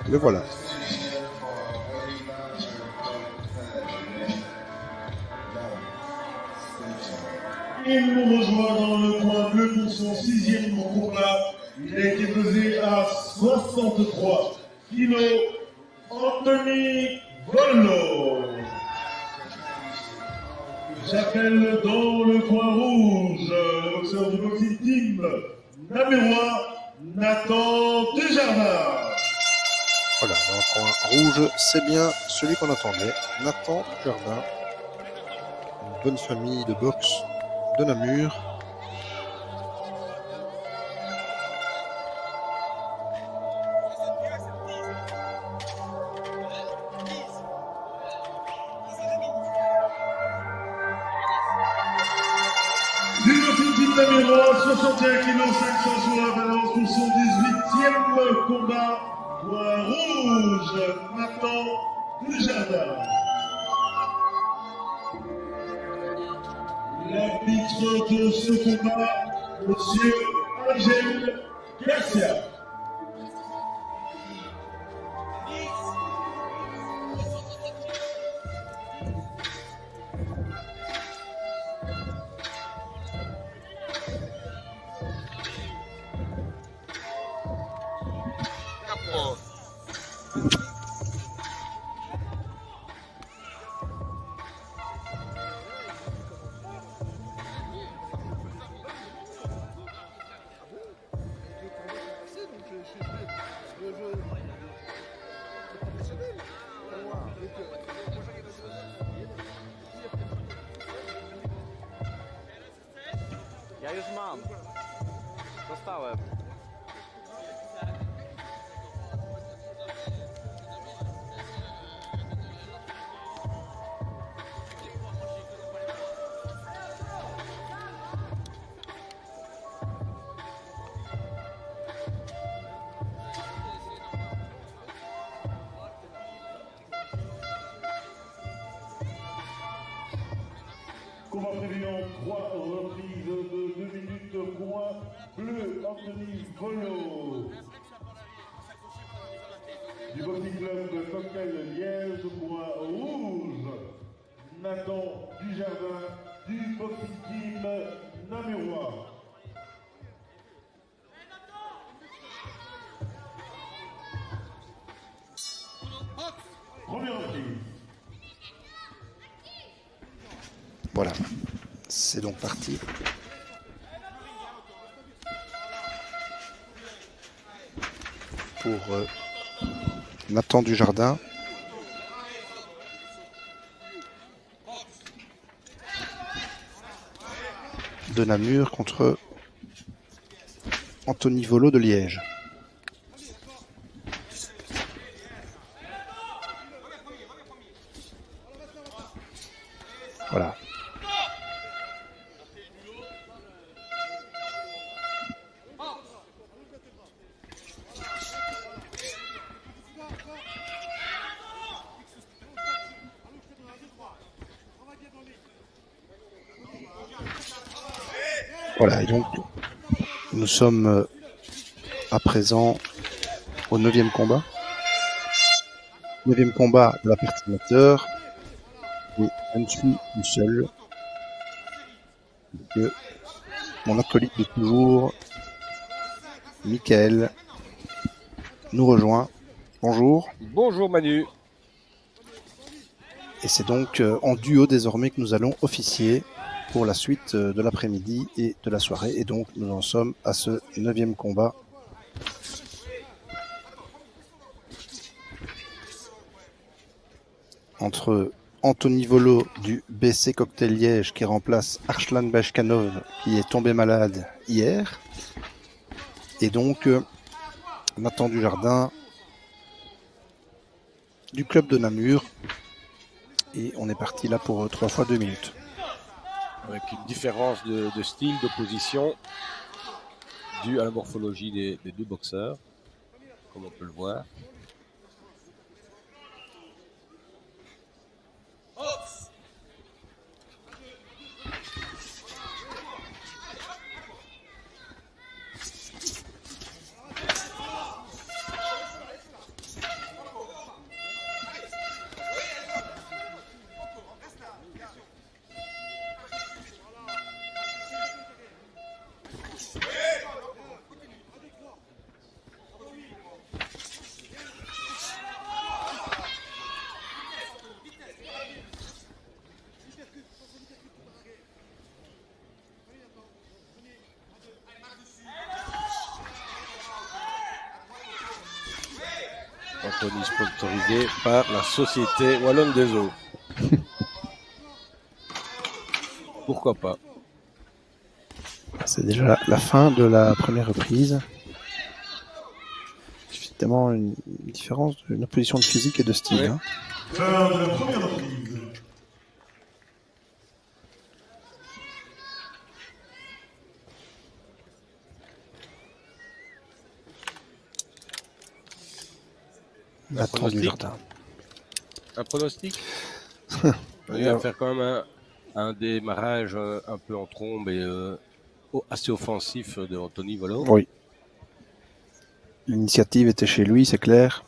Le voilà. Il nous rejoint dans le coin bleu pour son 6e combat. Il a été pesé à 63 kilos. Anthony Vollo. J'appelle dans le coin rouge le boxeur du boxing team namurois, Nathan Dujardin. Voilà, dans le coin rouge, c'est bien celui qu'on attendait, Nathan Dujardin. Une bonne famille de boxe de Namur. Du boxing team namurois, 61 kg 500 sur la balance pour son 18e combat. Coin rouge, Nathan Dujardin. L'arbitre de ce combat, Monsieur Angel Garcia. Ja już mam. Dostałem. Combat prévu en 3 reprises de 2 minutes. Coin bleu, Anthony Vollo. Du boxing club de Cocktail Liège. Coin rouge, Nathan Dujardin du boxing team namurois. Première reprise. Voilà, c'est donc parti. Pour Nathan Dujardin. De Namur contre Anthony Vollo de Liège. Voilà. Voilà, et donc nous sommes à présent au 9e combat. 9e combat de la partie amateur. Et je ne suis tout seul. Que mon acolyte de toujours, Michael, nous rejoint. Bonjour. Bonjour Manu. Et c'est donc en duo désormais que nous allons officier pour la suite de l'après-midi et de la soirée. Et donc nous en sommes à ce 9e combat. Entre Anthony Vollo du BC Cocktail Liège qui remplace Arslan Bashkanov qui est tombé malade hier. Et donc Nathan Dujardin du club de Namur. Et on est parti là pour 3 fois 2 minutes. Avec une différence de style, d'opposition due à la morphologie des deux boxeurs, comme on peut le voir. Anthony sponsorisé par la Société Wallonne des Eaux. Pourquoi pas? C'est déjà la fin de la première reprise. Évidemment, une différence d'une opposition de physique et de style. Oui. Hein. Fin de la première reprise. Nathan Dujardin. Un pronostic? Il va faire quand même un démarrage un peu en trombe et assez offensif de Anthony Volo. Oui. L'initiative était chez lui, c'est clair.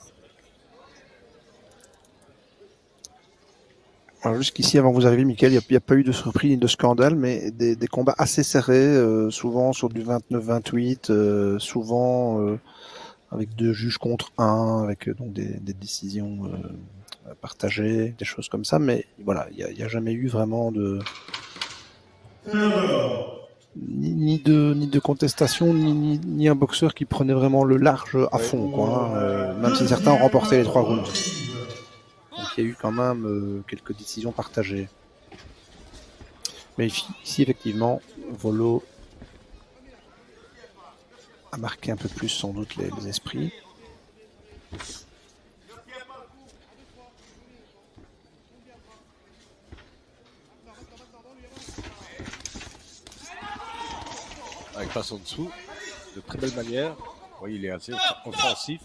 Alors jusqu'ici, avant que vous arriviez, Mickaël, il n'y a pas eu de surprise ni de scandale, mais des combats assez serrés, souvent sur du 29-28, souvent avec 2 juges contre 1, avec donc des décisions partagées, des choses comme ça. Mais voilà, il n'y a jamais eu vraiment de ni de contestation, ni un boxeur qui prenait vraiment le large à fond, quoi. Même si certains ont remporté les 3 rounds. Donc il y a eu quand même quelques décisions partagées. Mais ici, effectivement, Volo a marqué un peu plus sans doute les esprits. Avec passe en dessous, de très belle manière. Oui, il est assez offensif.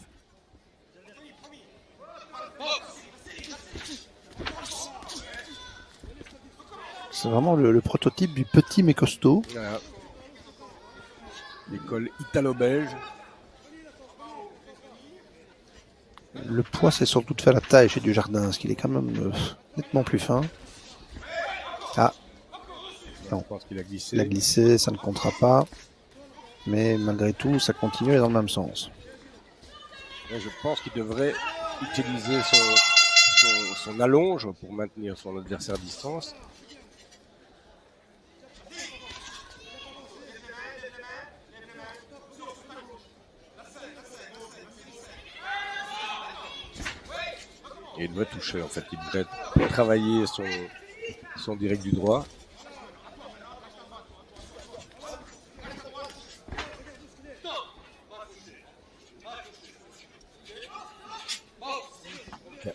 C'est vraiment le prototype du petit mais costaud. Voilà. L'école italo-belge. Le poids, c'est surtout de faire la taille chez Dujardin, parce qu'il est quand même nettement plus fin. Ah, non. Je pense qu'il a glissé. Il a glissé, ça ne comptera pas. Mais malgré tout, ça continue dans le même sens. Et je pense qu'il devrait utiliser son allonge pour maintenir son adversaire à distance. Et il devrait toucher, en fait. Il devrait travailler son direct du droit.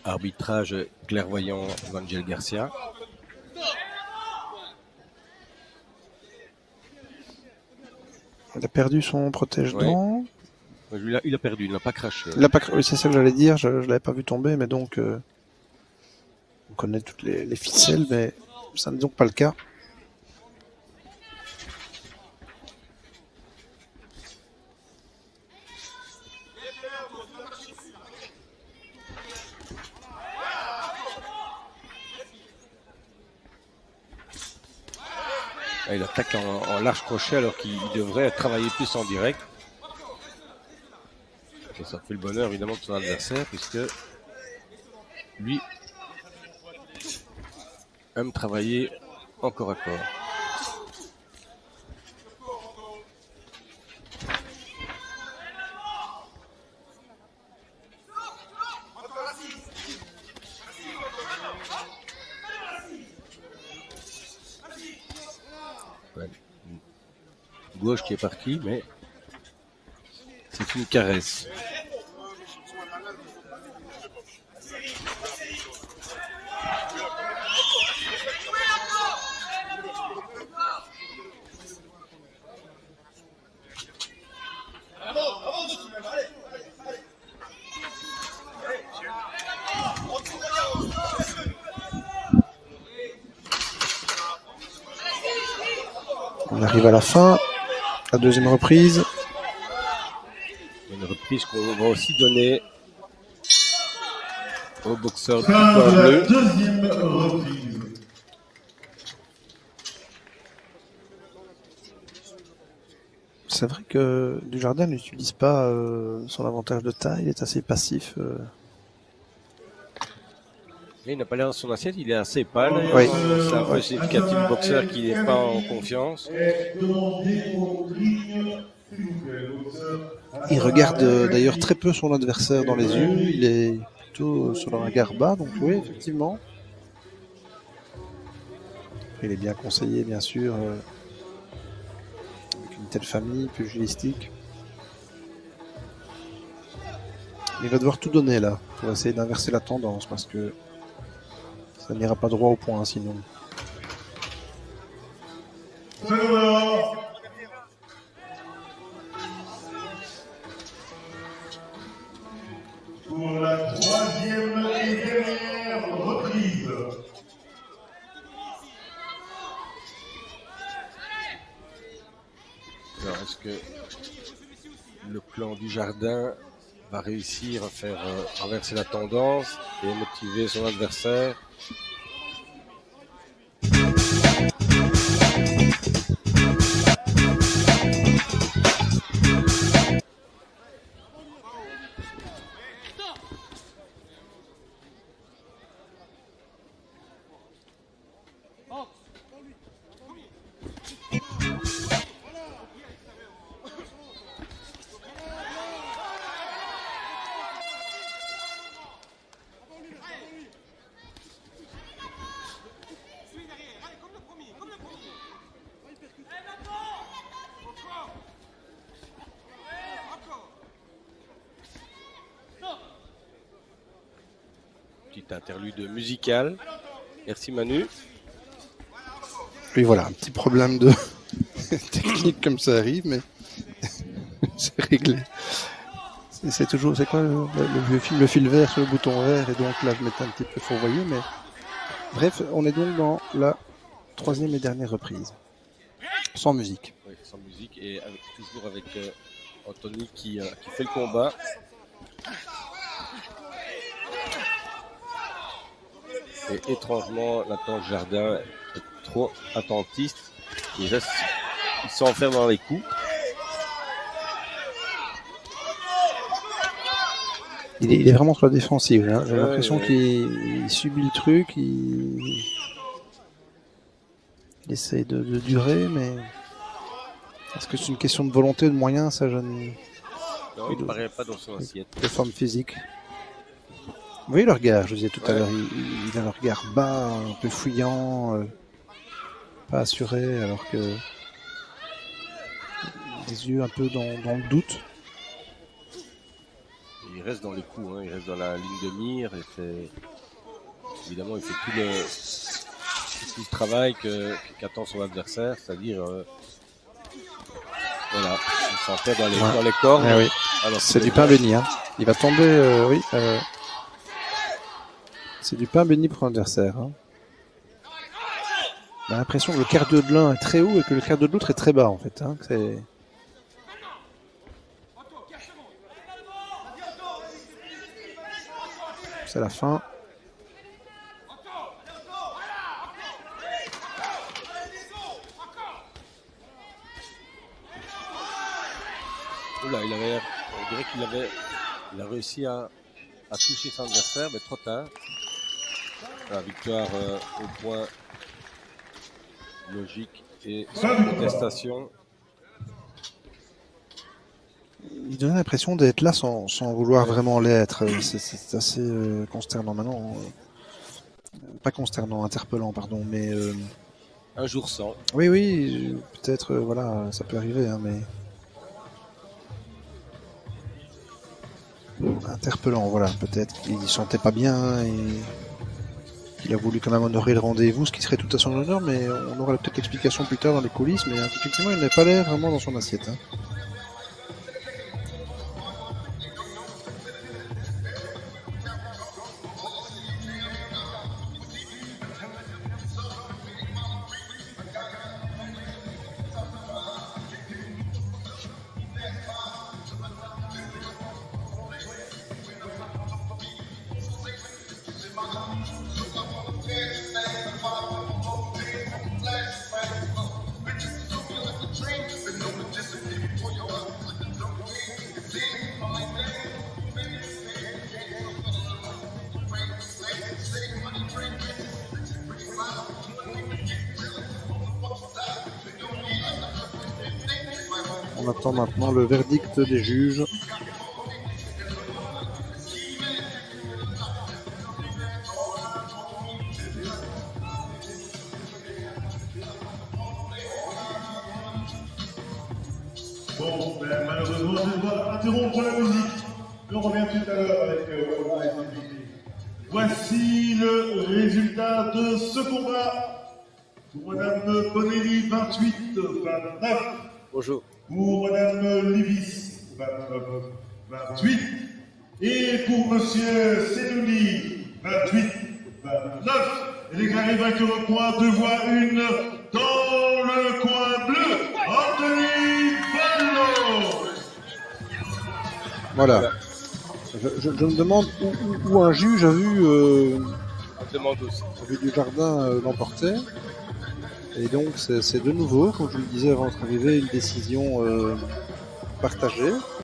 Arbitrage clairvoyant d'Angel Garcia. Il a perdu son protège-dents. Oui. Il a perdu, il n'a pas craché. Oui, c'est ça que j'allais dire, je ne l'avais pas vu tomber, mais donc on connaît toutes les ficelles, mais ça n'est donc pas le cas. Il attaque en large crochet alors qu'il devrait travailler plus en direct. Et ça fait le bonheur évidemment de son adversaire puisque lui aime travailler en corps à corps. Gauche qui est parti, mais c'est une caresse. On arrive à la fin. La deuxième reprise. Une reprise qu'on va aussi donner au boxeur du Fin coin de la bleu. deuxième reprise. C'est vrai que Dujardin n'utilise pas son avantage de taille, il est assez passif. Il n'a pas l'air dans son assiette, il est assez pâle. Oui. C'est un peu significatif boxeur qui n'est pas en confiance. Et demandez aux lignes, s'il vous plaît, boxeur. Il regarde d'ailleurs très peu son adversaire dans les yeux. Il est plutôt sur un regard bas, donc oui, effectivement. Il est bien conseillé, bien sûr, avec une telle famille pugilistique. Il va devoir tout donner là pour essayer d'inverser la tendance parce que ça n'ira pas droit au point sinon. Pour la troisième et dernière reprise. Alors, est-ce que le clan du Jardin va réussir à faire renverser la tendance et motiver son adversaire? Petite interlude musicale. Merci Manu. Oui, voilà, un petit problème de technique comme ça arrive, mais c'est réglé. C'est toujours, c'est quoi le vieux film, le fil vert sur le bouton vert, et donc là je m'étais un petit peu fourvoyé, mais bref, on est donc dans la troisième et dernière reprise, sans musique. Oui, sans musique et toujours avec Anthony qui fait le combat. Et étrangement, Nathan Jardin est trop attentiste. Il s'enferme dans les coups. Il est vraiment sur la défensive. Hein. J'ai l'impression qu'il subit le truc, il essaye de durer, mais est-ce que c'est une question de volonté, de moyens? Ça, je ne... Non, il ne paraît pas dans son assiette. De forme physique. Vous voyez le regard, je vous disais tout à l'heure, il a le regard bas, un peu fouillant, pas assuré, alors que des yeux un peu dans le doute. Il reste dans les coups, hein, il reste dans la ligne de mire, et évidemment il fait tout le travail qu'attend son adversaire, c'est-à-dire voilà, il s'enterre dans les cordes. Ah oui. C'est du pain béni, hein. Il va tomber, oui. C'est du pain béni pour l'adversaire. Hein. On a l'impression que le cardio de l'un est très haut et que le cardio de l'autre est très bas, en fait. Hein. C'est la fin. Oula, on dirait qu'il a réussi à toucher son adversaire, mais trop tard. La victoire au point logique et sans contestation. Il donnait l'impression d'être là sans vouloir vraiment l'être. C'est assez consternant maintenant. Pas consternant, interpellant, pardon, mais... Un jour sans. Oui, peut-être, voilà, ça peut arriver, hein, mais... Interpellant, voilà, peut-être qu'il ne sentait pas bien et qu'il a voulu quand même honorer le rendez-vous, ce qui serait tout à son honneur, mais on aura peut-être l'explication plus tard dans les coulisses, mais effectivement, il n'a pas l'air vraiment dans son assiette. Hein. On attend maintenant le verdict des juges. Bon, ben, malheureusement, je dois interrompre la musique. On revient tout à l'heure avec les invités. Voici le résultat de ce combat. Pour Madame Bonelli, 28-29. Bonjour. Pour Madame Livis, 29-28. Et pour Monsieur Senouni, 28-29. Et les carrés vainqueurs au point, 2 voix 1 dans le coin bleu. Anthony Vallo. Voilà. Je me demande où un juge a vu, On demande aussi. Dujardin l'emporter. Et donc c'est de nouveau, comme je le disais avant notre arrivée, une décision partagée.